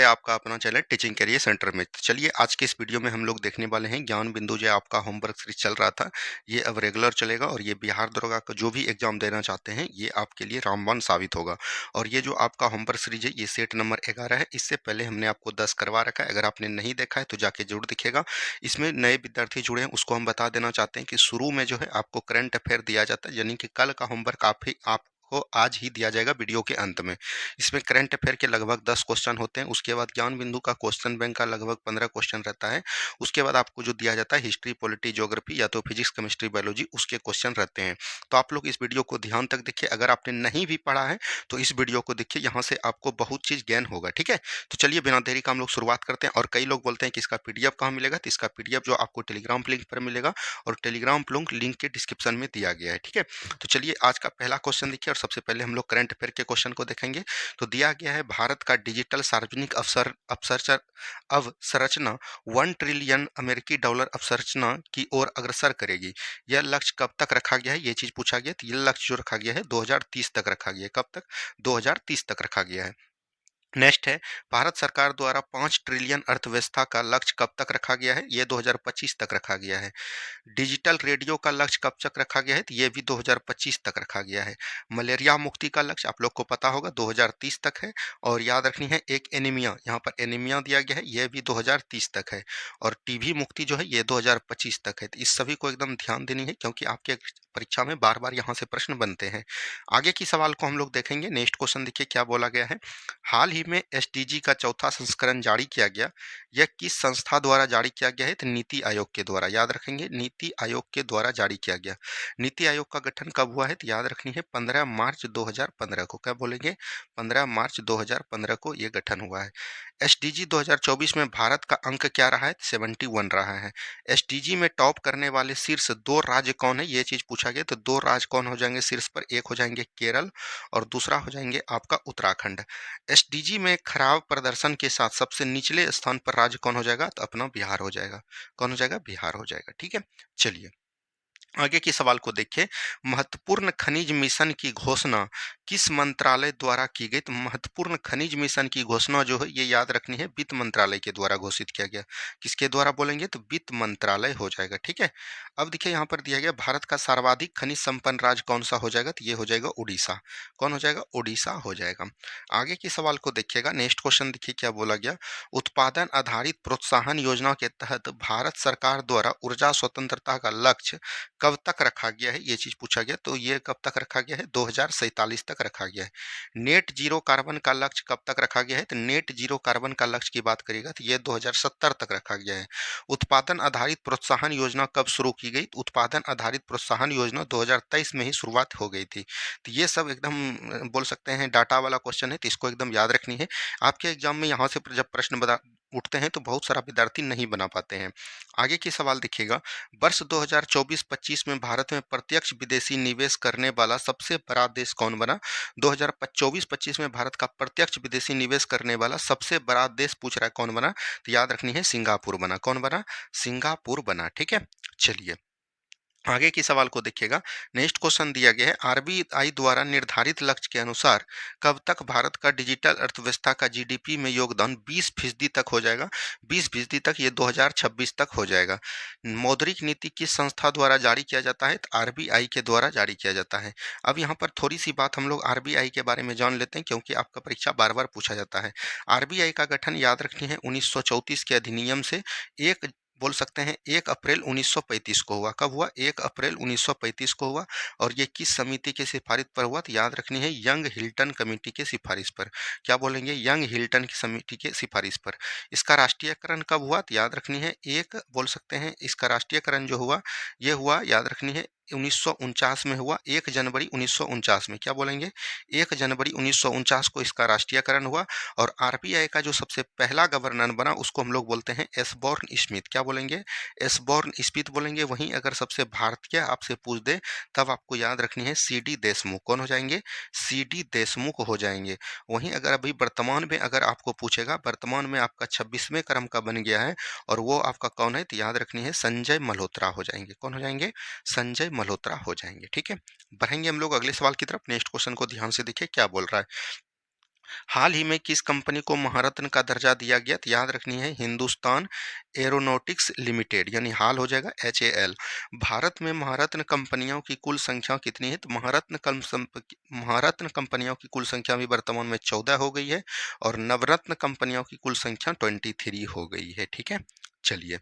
आपका अपना channel teaching career centre में। तो चलिए आज के इस वीडियो में हम लोग देखने वाले हैं ज्ञान बिंदु जो आपका होमवर्क सीरीज चल रहा था, ये अब रेगुलर चलेगा और ये बिहार दरोगा का जो भी एग्जाम देना चाहते हैं ये आपके लिए रामबाण साबित होगा। और ये जो आपका होमवर्क सीरीज है ये सेट नंबर 11 है। इससे पहले हमने आपको 10 करवा रखा है, अगर आपने नहीं देखा है तो जाके जरूर दिखेगा। इसमें नए विद्यार्थी जुड़े हैं उसको हम बता देना चाहते हैं कि शुरू में जो है आपको करंट अफेयर दिया जाता है, यानी कि कल का होमवर्क आपको आज ही दिया जाएगा वीडियो के अंत में। इसमें करंट अफेयर के लगभग 10 क्वेश्चन होते हैं। उसके बाद ज्ञान बिंदु का क्वेश्चन बैंक का लगभग 15 क्वेश्चन रहता है। उसके बाद आपको जो दिया जाता है हिस्ट्री, पॉलिटी, ज्योग्राफी या तो फिजिक्स, केमिस्ट्री, बायोलॉजी उसके क्वेश्चन रहते हैं। तो आप लोग इस वीडियो को ध्यान तक देखिए। अगर आपने नहीं भी पढ़ा है तो इस वीडियो को देखिए, यहाँ से आपको बहुत चीज़ ज्ञान होगा। ठीक है, तो चलिए बिना देरी का हम लोग शुरुआत करते हैं। और कई लोग बोलते हैं कि इसका पीडीएफ कहाँ मिलेगा, तो इसका पीडीएफ जो आपको टेलीग्राम लिंक पर मिलेगा और टेलीग्राम लिंक के डिस्क्रिप्शन में दिया गया है। ठीक है, तो चलिए आज का पहला क्वेश्चन देखिए और सबसे पहले हम लोग करंट अफेयर के क्वेश्चन को देखेंगे। तो दिया गया है भारत का डिजिटल सार्वजनिक अवसंरचना 1 ट्रिलियन अमेरिकी डॉलर अवसंरचना की ओर अग्रसर करेगी। यह लक्ष्य कब तक रखा गया है, ये चीज पूछा गया। तो यह लक्ष्य जो रखा गया है 2030 तक रखा गया है। कब तक? 2030 तक रखा गया है। नेक्स्ट है भारत सरकार द्वारा 5 ट्रिलियन अर्थव्यवस्था का लक्ष्य कब तक रखा गया है, ये 2025 तक रखा गया है। डिजिटल रेडियो का लक्ष्य कब तक रखा गया है, तो ये भी 2025 तक रखा गया है। मलेरिया मुक्ति का लक्ष्य आप लोग को पता होगा 2030 तक है। और याद रखनी है एक एनीमिया, यहाँ पर एनीमिया दिया गया है, ये भी 2030 तक है। और टीबी मुक्ति जो है ये 2025 तक है। तो इस सभी को एकदम ध्यान देनी है क्योंकि आपके परीक्षा में बार बार यहाँ से प्रश्न बनते हैं। आगे की सवाल को हम लोग देखेंगे। नेक्स्ट क्वेश्चन देखिए क्या बोला गया है। हाल ही में एसडीजी का चौथा संस्करण जारी किया गया। यह किस संस्था द्वारा जारी किया गया है, तो नीति आयोग के द्वारा। याद रखेंगे नीति आयोग के द्वारा जारी किया गया। नीति आयोग का गठन कब हुआ है, तो याद रखनी है 15 मार्च 2015 को। क्या बोलेंगे? 15 मार्च 2015 को यह गठन हुआ है। एसडीजी 2024 में भारत का अंक क्या रहा है, 71 रहा है। एसडीजी में टॉप करने वाले शीर्ष 2 राज्य कौन है, ये चीज पूछा गया। तो 2 राज्य कौन हो जाएंगे शीर्ष पर? एक हो जाएंगे केरल और दूसरा हो जाएंगे आपका उत्तराखंड। एसडीजी में खराब प्रदर्शन के साथ सबसे निचले स्थान पर राज्य कौन हो जाएगा, तो अपना बिहार हो जाएगा। कौन हो जाएगा? बिहार हो जाएगा। ठीक है, चलिए आगे के सवाल को देखिए। महत्वपूर्ण खनिज मिशन की घोषणा किस मंत्रालय द्वारा की गई? तो महत्वपूर्ण खनिज मिशन की घोषणा जो है ये याद रखनी है वित्त मंत्रालय के द्वारा घोषित किया गया। किसके द्वारा बोलेंगे, तो वित्त मंत्रालय हो जाएगा। ठीक है, अब देखिए यहाँ पर दिया गया भारत का सर्वाधिक खनिज संपन्न राज्य कौन सा हो जाएगा, तो ये हो जाएगा उड़ीसा। कौन हो जाएगा? उड़ीसा हो जाएगा। आगे के सवाल को देखिएगा। नेक्स्ट क्वेश्चन देखिए क्या बोला गया। उत्पादन आधारित प्रोत्साहन योजना के तहत भारत सरकार द्वारा ऊर्जा स्वतंत्रता का लक्ष्य कब तक रखा गया है, ये चीज पूछा गया। तो ये कब तक रखा गया है? 2047 तक रखा गया है। नेट जीरो कार्बन का लक्ष्य कब तक रखा गया है, तो नेट जीरो कार्बन का लक्ष्य की बात करेगा तो ये 2070 तक रखा गया है। उत्पादन आधारित प्रोत्साहन योजना कब शुरू की गई? तो उत्पादन आधारित प्रोत्साहन योजना 2023 में ही शुरुआत हो गई थी। तो ये सब एकदम बोल सकते हैं डाटा वाला क्वेश्चन है, तो इसको एकदम याद जखनी है। आपके एग्जाम में यहाँ से जब प्रश्न बता उठते हैं तो बहुत सारा विद्यार्थी नहीं बना पाते हैं। आगे की सवाल देखिएगा। वर्ष 2024-25 में भारत में प्रत्यक्ष विदेशी निवेश करने वाला सबसे बड़ा देश कौन बना? 2024-25 में भारत का प्रत्यक्ष विदेशी निवेश करने वाला सबसे बड़ा देश पूछ रहा है कौन बना? तो याद रखनी है सिंगापुर बना। कौन बना? सिंगापुर बना। ठीक है, चलिए आगे की सवाल को देखिएगा। नेक्स्ट क्वेश्चन दिया गया है आरबीआई द्वारा निर्धारित लक्ष्य के अनुसार कब तक भारत का डिजिटल अर्थव्यवस्था का जीडीपी में योगदान 20% तक हो जाएगा? 20% तक, ये 2026 तक हो जाएगा। मौद्रिक नीति किस संस्था द्वारा जारी किया जाता है? तो आरबीआई के द्वारा जारी किया जाता है। अब यहाँ पर थोड़ी सी बात हम लोग आरबीआई के बारे में जान लेते हैं क्योंकि आपका परीक्षा बार बार पूछा जाता है। आरबीआई का गठन याद रखनी है 1934 के अधिनियम से एक बोल सकते हैं 1 अप्रैल 1935 को हुआ। कब हुआ? 1 अप्रैल 1935 को हुआ। और ये किस समिति के सिफारिश पर हुआ? तो याद रखनी है यंग हिल्टन कमेटी के सिफारिश पर। क्या बोलेंगे? यंग हिल्टन की समिति के सिफारिश पर। इसका राष्ट्रीयकरण कब हुआ? तो याद रखनी है एक बोल सकते हैं इसका राष्ट्रीयकरण जो हुआ ये हुआ याद रखनी है 1949 में हुआ। 1 जनवरी 1949 में। क्या बोलेंगे? 1 जनवरी 1949 को इसका राष्ट्रीयकरण हुआ। और आरबीआई का जो सबसे पहला गवर्नर बना उसको हम लोग बोलते हैं एसबॉर्न स्मिथ। क्या बोलेंगे? एसबॉर्न स्मिथ बोलेंगे। वहीं अगर सबसे भारतीय आपसे पूछ दे तब आपको याद रखनी है सीडी देशमुख। कौन हो जाएंगे? सीडी देशमुख हो जाएंगे। वहीं अगर अभी वर्तमान में अगर आपको पूछेगा, वर्तमान में आपका 26वें क्रम का बन गया है और वो आपका कौन है, तो याद रखनी है संजय मल्होत्रा हो जाएंगे। कौन हो जाएंगे? संजय मल्होत्रा हो जाएंगे। ठीक है, बढ़ेंगे हम लोग अगले सवाल की तरफ। नेक्स्ट क्वेश्चन को ध्यान से देखिए क्या बोल रहा है। हाल ही में किस कंपनी को महारत्न का दर्जा दिया गया? तो याद रखनी है हिंदुस्तान एरोनॉटिक्स लिमिटेड, यानी हाल हो जाएगा HAL। भारत में महारत्न कंपनियों की कुल संख्या कितनी है? तो महारत्न कंपनियों की कुल संख्या भी वर्तमान में 14 हो गई है और नवरत्न कंपनियों की कुल संख्या 23 हो गई है। ठीक है, चलिए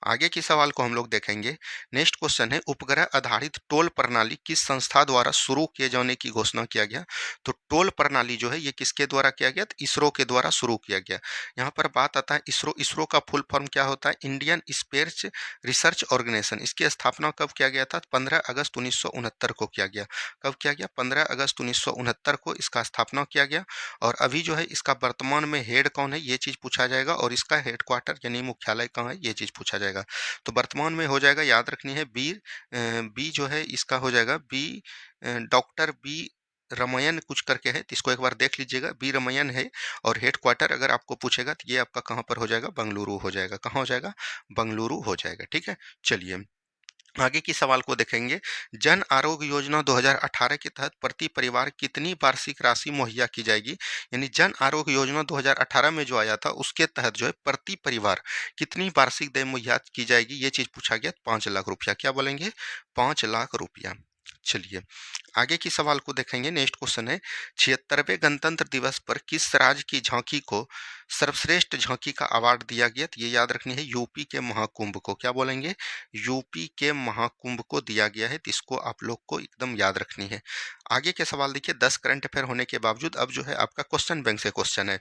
आगे के सवाल को हम लोग देखेंगे। नेक्स्ट क्वेश्चन है, उपग्रह आधारित टोल प्रणाली किस संस्था द्वारा शुरू किए जाने की घोषणा किया गया? तो टोल प्रणाली जो है ये किसके द्वारा किया गया? तो इसरो के द्वारा शुरू किया गया। यहाँ पर बात आता है इसरो। इसरो का फुल फॉर्म क्या होता है? Indian space research organisation. इसकी स्थापना कब किया गया था? 15 अगस्त 1969 को किया गया। कब किया गया? 15 अगस्त 1969 को इसका स्थापना किया गया। और अभी जो है इसका वर्तमान में हेड कौन है, ये चीज पूछा जाएगा। और इसका हेडक्वार्टर यानी मुख्यालय कहाँ है, ये चीज पूछा जाएगा। तो वर्तमान में हो जाएगा, याद रखनी है बी जो है इसका हो जाएगा बी, डॉक्टर बी रमयन कुछ करके है, तो इसको एक बार देख लीजिएगा, बी रमयन है। और हेडक्वार्टर अगर आपको पूछेगा तो ये आपका कहाँ पर हो जाएगा? बेंगलुरु हो जाएगा। कहाँ हो जाएगा? बेंगलुरु हो जाएगा। ठीक है, चलिए आगे की सवाल को देखेंगे। जन आरोग्य योजना 2018 के तहत प्रति परिवार कितनी वार्षिक राशि मुहैया की जाएगी? यानी जन आरोग्य योजना 2018 में जो आया था उसके तहत जो है प्रति परिवार कितनी वार्षिक दर मुहैया की जाएगी, ये चीज पूछा गया। 5 लाख रुपया। क्या बोलेंगे? 5 लाख रुपया। चलिए आगे की सवाल को देखेंगे। नेक्स्ट क्वेश्चन है, 76वें गणतंत्र दिवस पर किस राज्य की झांकी को सर्वश्रेष्ठ झांकी का अवार्ड दिया गया? तो ये याद रखनी है यूपी के महाकुंभ को। क्या बोलेंगे? यूपी के महाकुंभ को दिया गया है। तो इसको आप लोग को एकदम याद रखनी है। आगे के सवाल देखिए, 10 करंट अफेयर होने के बावजूद अब जो है आपका क्वेश्चन बैंक से क्वेश्चन है।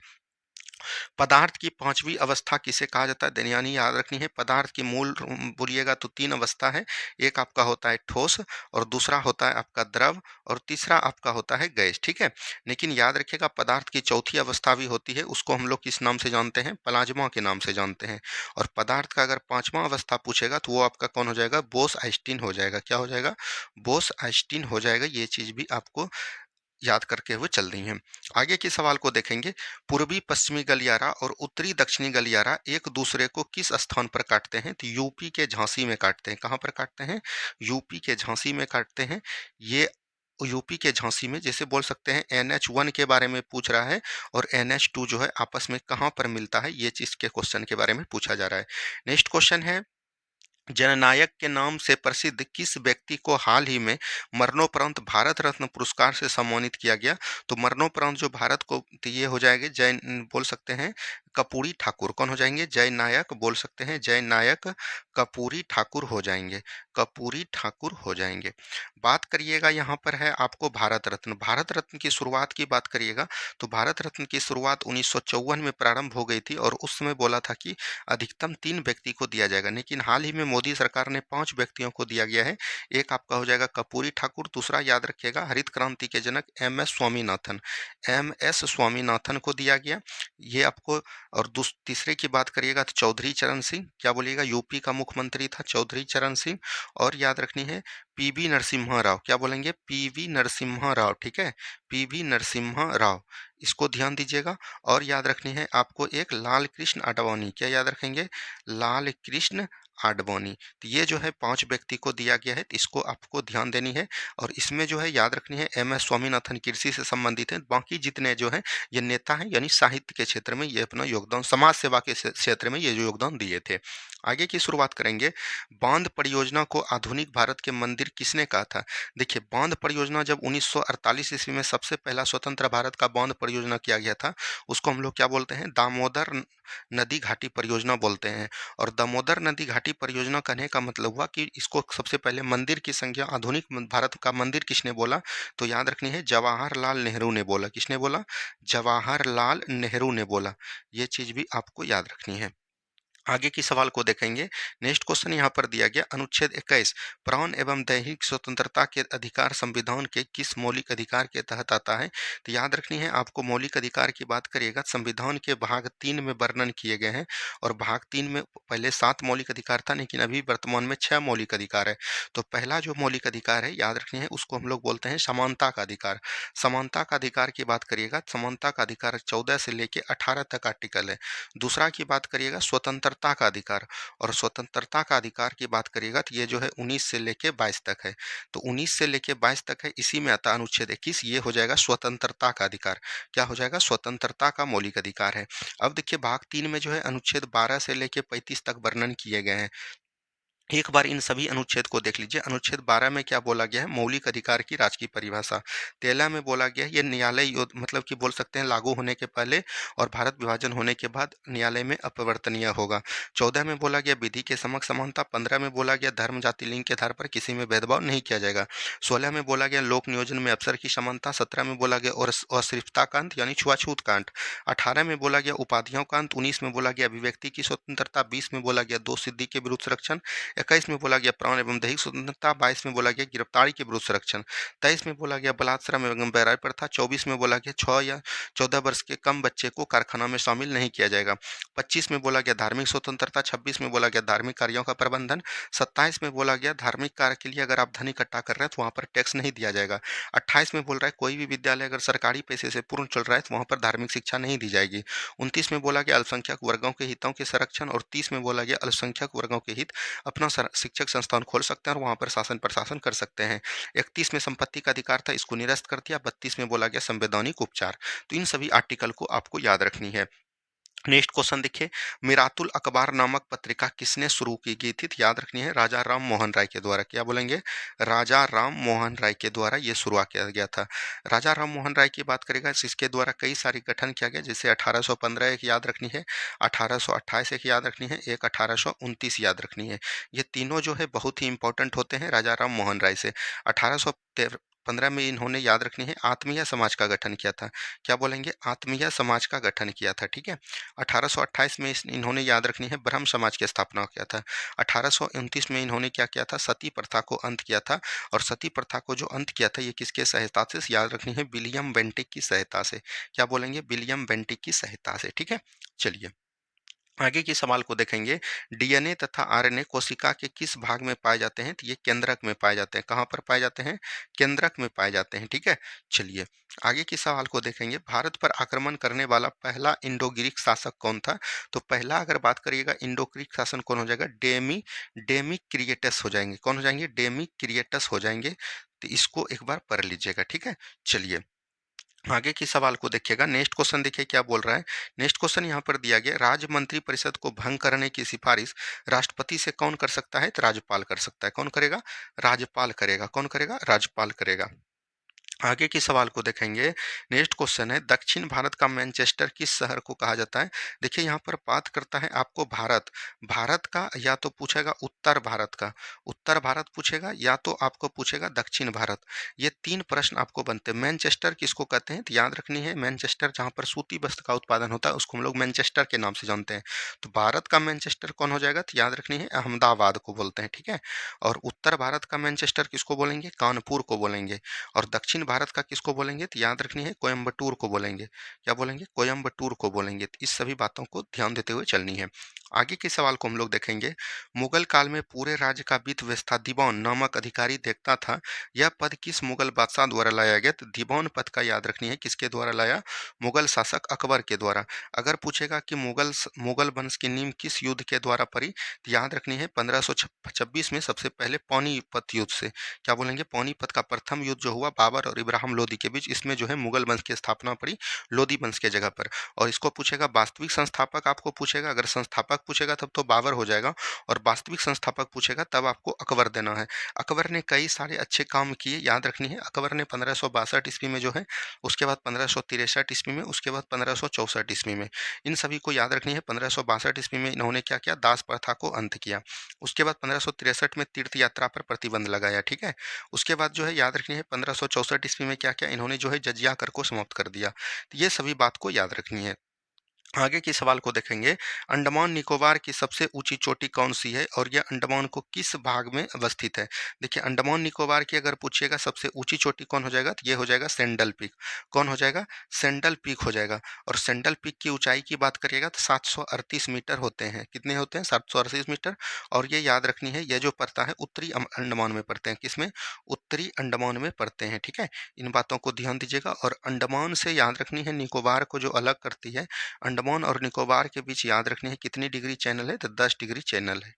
पदार्थ की पांचवी अवस्था किसे कहा जाता है? यानी याद रखनी है पदार्थ की मूल बोलिएगा तो 3 अवस्था है। एक आपका होता है ठोस, और दूसरा होता है आपका द्रव, और तीसरा आपका होता है गैस। ठीक है, लेकिन याद रखिएगा पदार्थ की चौथी अवस्था भी होती है, उसको हम लोग किस नाम से जानते हैं? प्लाज्मा के नाम से जानते हैं। और पदार्थ का अगर पांचवा अवस्था पूछेगा तो वो आपका कौन हो जाएगा? बोस आइंस्टीन हो जाएगा। क्या हो जाएगा? बोस आइंस्टीन हो जाएगा। ये चीज भी आपको याद करके हुए चल रही हैं। आगे के सवाल को देखेंगे। पूर्वी पश्चिमी गलियारा और उत्तरी दक्षिणी गलियारा एक दूसरे को किस स्थान पर काटते हैं? तो यूपी के झांसी में काटते हैं। कहाँ पर काटते हैं? यूपी के झांसी में काटते हैं। ये यूपी के झांसी में, जैसे बोल सकते हैं NH1 के बारे में पूछ रहा है और NH2 जो है आपस में कहाँ पर मिलता है, ये चीज के क्वेश्चन के बारे में पूछा जा रहा है। नेक्स्ट क्वेश्चन है, जननायक के नाम से प्रसिद्ध किस व्यक्ति को हाल ही में मरणोपरांत भारत रत्न पुरस्कार से सम्मानित किया गया? तो मरणोपरांत जो भारत को, तो ये हो जाएंगे जय, बोल सकते हैं कपूरी ठाकुर। कौन हो जाएंगे? जय नायक बोल सकते हैं, जय नायक कपूरी ठाकुर हो जाएंगे। कपूरी ठाकुर हो जाएंगे। बात करिएगा यहाँ पर है आपको भारत रत्न। भारत रत्न की शुरुआत की बात करिएगा तो भारत रत्न की शुरुआत 1954 में प्रारंभ हो गई थी और उस समय बोला था कि अधिकतम 3 व्यक्ति को दिया जाएगा, लेकिन हाल ही में मोदी सरकार ने 5 व्यक्तियों को दिया गया है। एक आपका हो जाएगा कपूरी ठाकुर, दूसरा याद रखिएगा हरित क्रांति के जनक MS स्वामीनाथन, MS स्वामीनाथन को दिया गया ये आपको। और तीसरे की बात करिएगा तो चौधरी चरण सिंह। क्या बोलिएगा? यूपी का मुख्यमंत्री था चौधरी चरण सिंह। और याद रखनी है PV नरसिम्हा राव। क्या बोलेंगे? PV नरसिम्हा राव। ठीक है, PV नरसिम्हा राव, इसको ध्यान दीजिएगा। और याद रखनी है आपको एक लाल कृष्ण आडवाणी। क्या याद रखेंगे? लाल कृष्ण आडवाणी। तो ये जो है 5 व्यक्ति को दिया गया है, तो इसको आपको ध्यान देनी है। और इसमें जो है याद रखनी है MS स्वामीनाथन कृषि से संबंधित है, बाकी जितने जो है ये नेता हैं, यानी साहित्य के क्षेत्र में ये अपना योगदान, समाज सेवा के क्षेत्र में ये जो योगदान दिए थे। आगे की शुरुआत करेंगे। बांध परियोजना को आधुनिक भारत के मंदिर किसने कहा था? देखिए बांध परियोजना जब 1948 ईस्वी में सबसे पहला स्वतंत्र भारत का बांध परियोजना किया गया था, उसको हम लोग क्या बोलते हैं? दामोदर नदी घाटी परियोजना बोलते हैं। और दामोदर नदी घाटी परियोजना कहने का मतलब हुआ कि इसको सबसे पहले मंदिर की संख्या, आधुनिक भारत का मंदिर किसने बोला? तो याद रखनी है जवाहरलाल नेहरू ने बोला। किसने बोला? जवाहरलाल नेहरू ने बोला। ये चीज भी आपको याद रखनी है। आगे की सवाल को देखेंगे। नेक्स्ट क्वेश्चन यहाँ पर दिया गया, अनुच्छेद 21 प्राण एवं दैहिक स्वतंत्रता के अधिकार संविधान के किस मौलिक अधिकार के तहत आता है? तो याद रखनी है आपको मौलिक अधिकार की बात करिएगा संविधान के भाग 3 में वर्णन किए गए हैं। और भाग 3 में पहले 7 मौलिक अधिकार था, लेकिन अभी वर्तमान में 6 मौलिक अधिकार है। तो पहला जो मौलिक अधिकार है याद रखनी है उसको हम लोग बोलते हैं समानता का अधिकार। समानता का अधिकार की बात करिएगा, समानता का अधिकार 14 से लेके 18 तक आर्टिकल है। दूसरा की बात करिएगा स्वतंत्रता स्वतंत्रता का अधिकार। और स्वतंत्रता का अधिकार की बात करिएगा तो ये जो है 19 से लेके 22 तक है। तो 19 से लेके 22 तक है, इसी में आता है अनुच्छेद 21, ये हो जाएगा स्वतंत्रता का अधिकार। क्या हो जाएगा? स्वतंत्रता का मौलिक अधिकार है। अब देखिए भाग 3 में जो है अनुच्छेद 12 से लेके 35 तक वर्णन किए गए हैं। एक बार इन सभी अनुच्छेद को देख लीजिए। अनुच्छेद 12 में क्या बोला गया है? मौलिक अधिकार की राजकीय परिभाषा। 13 में बोला गया है ये न्यायालय मतलब कि बोल सकते हैं लागू होने के पहले और भारत विभाजन होने के बाद न्यायालय में अपरिवर्तनीय होगा। 14 में बोला गया विधि के समक्ष समानता। 15 में बोला गया धर्म जाति लिंग के आधार पर किसी में भेदभाव नहीं किया जाएगा। 16 में बोला गया लोक नियोजन में अवसर की समानता। 17 में बोला गया और अस्पृश्यता का अंत यानी छुआछूत का अंत। 18 में बोला गया उपाधियों का अंत। 19 में बोला गया अभिव्यक्ति की स्वतंत्रता। 20 में बोला गया दोष सिद्धि के विरुद्ध संरक्षण। 21 में बोला गया प्राण एवं दैहिक स्वतंत्रता। 22 में बोला गया गिरफ्तारी के विरुद्ध संरक्षण। 23 में बोला गया बलात्श्रम एवं बैरागी प्रथा। 24 में बोला गया 6 या 14 वर्ष के कम बच्चे को कारखाना में शामिल नहीं किया जाएगा। 25 में बोला गया धार्मिक स्वतंत्रता। 26 में बोला गया धार्मिक कार्यों का प्रबंधन। 27 में बोला गया धार्मिक कार्य के लिए अगर आप धन इकट्ठा कर रहे हैं तो वहां पर टैक्स नहीं दिया जाएगा। 28 में बोल रहा है कोई भी विद्यालय अगर सरकारी पैसे से पूर्ण चल रहा है तो वहां पर धार्मिक शिक्षा नहीं दी जाएगी। 29 में बोला गया अल्पसंख्यक वर्गों के हितों के संरक्षण। और 30 में बोला गया अल्पसंख्यक वर्गों के हित अपना शिक्षक संस्थान खोल सकते हैं और वहां पर शासन प्रशासन कर सकते हैं। 31 में संपत्ति का अधिकार था, इसको निरस्त कर दिया। 32 में बोला गया संवैधानिक उपचार। तो इन सभी आर्टिकल को आपको याद रखनी है। नेक्स्ट क्वेश्चन देखिए, मिरातुल अखबार नामक पत्रिका किसने शुरू की गई थी? तो याद रखनी है राजा राम मोहन राय के द्वारा। क्या बोलेंगे? राजा राम मोहन राय के द्वारा ये शुरुआत किया गया था। राजा राम मोहन राय की बात करेगा इसके द्वारा कई सारी गठन किया गया, जैसे 1815 एक याद रखनी है, 1828 एक याद रखनी है, एक 1829 याद रखनी है। ये तीनों जो है बहुत ही इंपॉर्टेंट होते हैं राजा राम मोहन राय से। 1815 में इन्होंने याद रखनी है आत्मीय समाज का गठन किया था। क्या बोलेंगे? आत्मीय समाज का गठन किया था। ठीक है। 1828 में इन्होंने याद रखनी है ब्रह्म समाज की स्थापना किया था। 1829 में इन्होंने क्या किया था? सती प्रथा को अंत किया था। और सती प्रथा को जो अंत किया था ये किसके सहायता से? याद रखनी है विलियम बेंटिक की सहायता से। क्या बोलेंगे? विलियम बेंटिक की सहायता से। ठीक है। चलिए आगे के सवाल को देखेंगे। डीएनए तथा आरएनए कोशिका के किस भाग में पाए जाते हैं? तो ये केंद्रक में पाए जाते हैं। कहाँ पर पाए जाते हैं? केंद्रक में पाए जाते हैं। ठीक है। चलिए आगे के सवाल को देखेंगे। भारत पर आक्रमण करने वाला पहला इंडो ग्रीक शासक कौन था? तो पहला अगर बात करिएगा इंडो ग्रीक शासन कौन हो जाएगा? डेमी क्रिएटस हो जाएंगे। कौन हो जाएंगे? डेमी क्रिएटस हो जाएंगे। तो इसको एक बार पढ़ लीजिएगा। ठीक है। चलिए आगे के सवाल को देखिएगा। नेक्स्ट क्वेश्चन देखिए क्या बोल रहा है। नेक्स्ट क्वेश्चन यहाँ पर दिया गया, राज्य मंत्री परिषद को भंग करने की सिफारिश राष्ट्रपति से कौन कर सकता है? तो राज्यपाल कर सकता है। कौन करेगा? राज्यपाल करेगा। कौन करेगा? राज्यपाल करेगा। आगे के सवाल को देखेंगे। नेक्स्ट क्वेश्चन है दक्षिण भारत का मैनचेस्टर किस शहर को कहा जाता है? देखिए यहाँ पर बात करता है आपको भारत भारत का, या तो पूछेगा उत्तर भारत का, उत्तर भारत पूछेगा, या तो आपको पूछेगा दक्षिण भारत। ये तीन प्रश्न आपको बनते हैं। मैनचेस्टर किसको कहते हैं? तो याद रखनी है मैनचेस्टर जहाँ पर सूती वस्त्र का उत्पादन होता है उसको हम लोग मैनचेस्टर के नाम से जानते हैं। तो भारत का मैनचेस्टर कौन हो जाएगा? तो याद रखनी है अहमदाबाद को बोलते हैं। ठीक है। और उत्तर भारत का मैनचेस्टर किसको बोलेंगे? कानपुर को बोलेंगे। और दक्षिण भारत का किसको बोलेंगे? तो याद रखनी है कोयम्बटूर को बोलेंगे। क्या बोलेंगे? कोयम्बटूर को बोलेंगे। तो इस सभी बातों को ध्यान देते हुए चलनी है। आगे के सवाल को हम लोग देखेंगे। मुगल काल में पूरे राज्य का वित्त व्यवस्था दीवान नामक अधिकारी देखता था। यह पद किस मुगल बादशाह द्वारा लाया गया? तो दीवान पद का याद रखनी है किसके द्वारा लाया? मुगल शासक अकबर के द्वारा। अगर पूछेगा कि मुगल वंश की नींव किस युद्ध के द्वारा पड़ी, तो याद रखनी है 1526 में सबसे पहले पानीपत युद्ध से। क्या बोलेंगे? पानीपत का प्रथम युद्ध जो हुआ बाबर और इब्राहिम लोदी के बीच, इसमें जो है मुगल वंश की स्थापना पड़ी लोदी वंश के जगह पर। और इसको पूछेगा वास्तविक संस्थापक आपको पूछेगा, अगर संस्थापक पूछेगा तब तो बाबर हो जाएगा, और वास्तविक संस्थापक पूछेगा तब आपको अकबर देना है। अकबर ने कई सारे अच्छे काम किए, याद रखनी है। अकबर ने 1562 ईस्वी में जो है, उसके बाद 1563 ईस्वी में, उसके बाद 1564 ईस्वी में, इन सभी को याद रखनी है। 1562 ईस्वी में इन्होंने क्या किया? दास प्रथा को अंत किया। उसके बाद 1563 में तीर्थ यात्रा पर प्रतिबंध लगाया। ठीक है। उसके बाद जो है याद रखनी है 1564 ईस्वी में क्या किया? इन्होंने जो है जजिया कर को समाप्त कर दिया। तो ये सभी बात को याद रखनी है। आगे के सवाल को देखेंगे। अंडमान निकोबार की सबसे ऊंची चोटी कौन सी है और यह अंडमान को किस भाग में अवस्थित है? देखिए अंडमान निकोबार की अगर पूछिएगा सबसे ऊंची चोटी कौन हो जाएगा, तो ये हो जाएगा सेंडल पीक। कौन हो जाएगा? सेंडल पीक हो जाएगा। और सेंडल पीक की ऊंचाई की बात करिएगा तो 738 मीटर होते हैं। कितने होते हैं? 738 मीटर। और ये याद रखनी है ये जो पड़ता है उत्तरी अंडमान में पड़ते हैं। किसमें? उत्तरी अंडमान में पड़ते हैं। ठीक है। इन बातों को ध्यान दीजिएगा। और अंडमान से याद रखनी है निकोबार को जो अलग करती है, अंडमान अंडमान और निकोबार के बीच याद रखनी है कितनी डिग्री चैनल है, तो 10 डिग्री चैनल है।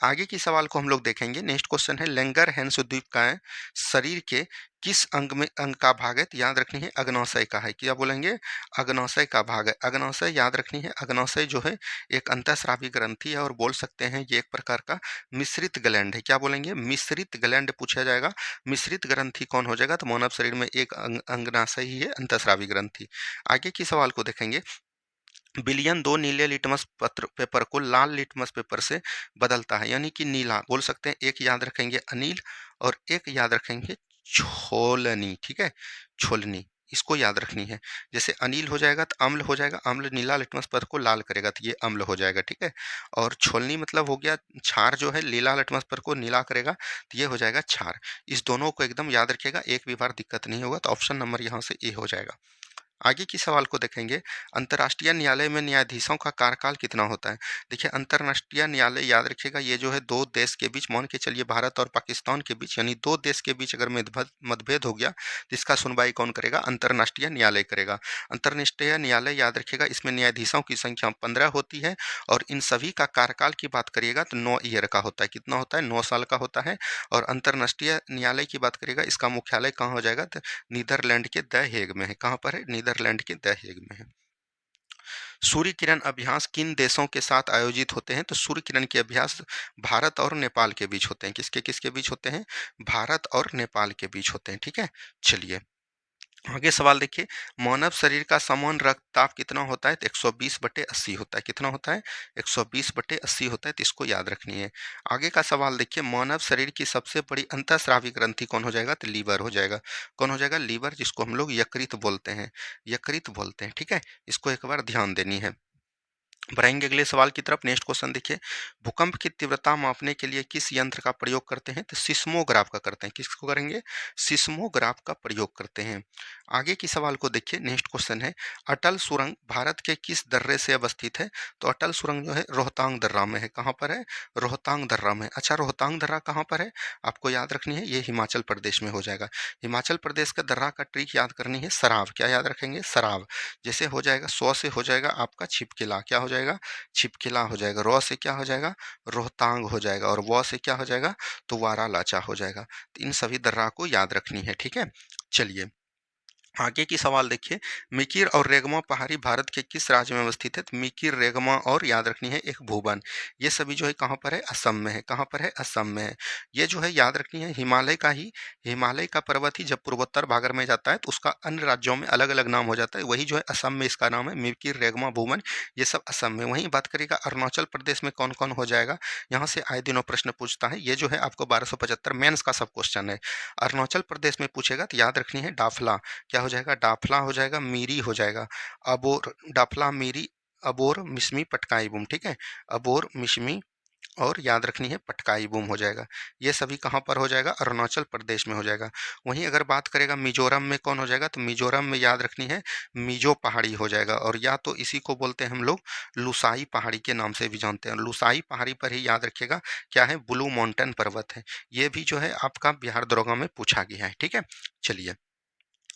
आगे की सवाल को हम लोग देखेंगे। नेक्स्ट क्वेश्चन है लैंगरहैंस द्वीपकाएं शरीर के किस अंग का भाग है, तो याद रखनी है अग्नाशय का है। क्या बोलेंगे, अग्नाशय का भाग है। अग्नाशय याद रखनी है, अग्नाशय जो है एक अंतःस्रावी ग्रंथि है और बोल सकते हैं ये एक प्रकार का मिश्रित ग्लैंड है। क्या बोलेंगे, मिश्रित ग्लैंड पूछा जाएगा। मिश्रित ग्रंथि कौन हो जाएगा, तो मानव शरीर में एक अंगनाशय ही है, अंतःस्रावी ग्रंथि। आगे की सवाल को देखेंगे। बिलियन 2 नीले लिटमस पत्र पेपर को लाल लिटमस पेपर से बदलता है, यानी कि नीला बोल सकते हैं। एक याद रखेंगे अनिल और एक याद रखेंगे छोलनी, ठीक है, छोलनी, इसको याद रखनी है। जैसे अनिल हो जाएगा तो अम्ल हो जाएगा, अम्ल नीला लिटमस पेपर को लाल करेगा तो ये अम्ल हो जाएगा, ठीक है। और छोलनी मतलब हो गया क्षार, जो है लीला लिटमस पेपर को नीला करेगा तो ये हो जाएगा क्षार। इस दोनों को एकदम याद रखिएगा, एक भी बार दिक्कत नहीं होगा, तो ऑप्शन नंबर यहाँ से ए हो जाएगा। आगे की सवाल को देखेंगे। अंतर्राष्ट्रीय न्यायालय में न्यायाधीशों का कार्यकाल कितना होता है। देखिए अंतर्राष्ट्रीय न्यायालय याद रखिएगा, ये जो है दो देश के बीच, मान के चलिए भारत और पाकिस्तान के बीच, यानी दो देश के बीच अगर मतभेद हो गया तो इसका सुनवाई कौन करेगा, अंतर्राष्ट्रीय न्यायालय करेगा। अंतर्राष्ट्रीय न्यायालय याद रखिएगा, इसमें न्यायाधीशों की संख्या 15 होती है और इन सभी का कार्यकाल की बात करिएगा तो 9 ईयर का होता है। कितना होता है, 9 साल का होता है। और अंतर्राष्ट्रीय न्यायालय की बात करिएगा, इसका मुख्यालय कहाँ हो जाएगा, तो नीदरलैंड के द हेग में है। कहाँ पर है, नीदरलैंड के द हेग में है। सूर्य किरण अभ्यास किन देशों के साथ आयोजित होते हैं, तो सूर्य किरण के अभ्यास भारत और नेपाल के बीच होते हैं। किसके किसके बीच होते हैं, भारत और नेपाल के बीच होते हैं, ठीक है। चलिए आगे सवाल देखिए। मानव शरीर का समान रक्तचाप कितना होता है, तो 120/80 होता है। कितना होता है, 120/80 होता है, तो इसको याद रखनी है। आगे का सवाल देखिए। मानव शरीर की सबसे बड़ी अंतःस्रावी ग्रंथि कौन हो जाएगा, तो लीवर हो जाएगा। कौन हो जाएगा, लीवर, जिसको हम लोग यकृत बोलते हैं, यकृत बोलते हैं, ठीक है। इसको एक बार ध्यान देनी है। बढ़ाएंगे अगले सवाल की तरफ। नेक्स्ट क्वेश्चन देखिए। भूकंप की तीव्रता मापने के लिए किस यंत्र का प्रयोग करते हैं, तो सिस्मोग्राफ का करते हैं। किसको करेंगे, सिस्मोग्राफ का प्रयोग करते हैं। आगे की सवाल को देखिए। नेक्स्ट क्वेश्चन है अटल सुरंग भारत के किस दर्रे से अवस्थित है, तो अटल सुरंग जो है रोहतांग दर्रा में है। कहाँ पर है, रोहतांग दर्रा में। अच्छा, रोहतांग दर्रा कहाँ पर है, आपको याद रखनी है, ये हिमाचल प्रदेश में हो जाएगा। हिमाचल प्रदेश का दर्रा का ट्रिक याद करनी है, सराव। क्या याद रखेंगे, सराव। जैसे हो जाएगा, सौ से हो जाएगा आपका छिपकिला। क्या हो जाएगा, छिपकिला हो जाएगा। रौ से क्या हो जाएगा, रोहतांग हो जाएगा। और व से क्या हो जाएगा, तो वारा लाचा हो जाएगा। तो इन सभी दर्रा को याद रखनी है, ठीक है। चलिए आगे की सवाल देखिए। मिकिर और रेगमा पहाड़ी भारत के किस राज्य में अवस्थित है, तो मिकिर, रेगमा और याद रखनी है एक भूबन, ये सभी जो है कहाँ पर है, असम में है। कहाँ पर है, असम में है। ये जो है याद रखनी है हिमालय का ही, हिमालय का पर्वत ही जब पूर्वोत्तर भाग में जाता है तो उसका अन्य राज्यों में अलग अलग नाम हो जाता है। वही जो है असम में इसका नाम है मिकिर, रेगमा, भूबन, ये सब असम में। वहीं बात करेगा अरुणाचल प्रदेश में कौन कौन हो जाएगा, यहाँ से आए दिनों प्रश्न पूछता है। ये जो है आपको 1275 मेंस का सब क्वेश्चन है। अरुणाचल प्रदेश में पूछेगा तो याद रखनी है डाफला। क्या हो जाएगा, डाफला हो जाएगा, मीरी हो जाएगा, अबोर, डाफला, मीरी, अबोर, मिश्मी, पटकाई बूम, ठीक है। अबोर, मिश्मी और याद रखनी है पटकाई बूम हो जाएगा। ये सभी कहाँ पर हो जाएगा, अरुणाचल प्रदेश में हो जाएगा। वहीं अगर बात करेगा मिजोरम में कौन हो जाएगा, तो मिजोरम में याद रखनी है मिजो पहाड़ी हो जाएगा। और या तो इसी को बोलते हैं हम लोग लुसाई पहाड़ी के नाम से भी जानते हैं। लुसाई पहाड़ी पर ही याद रखिएगा क्या है, ब्लू माउंटेन पर्वत है। ये भी जो है आपका बिहार दरोगा में पूछा गया है, ठीक है। चलिए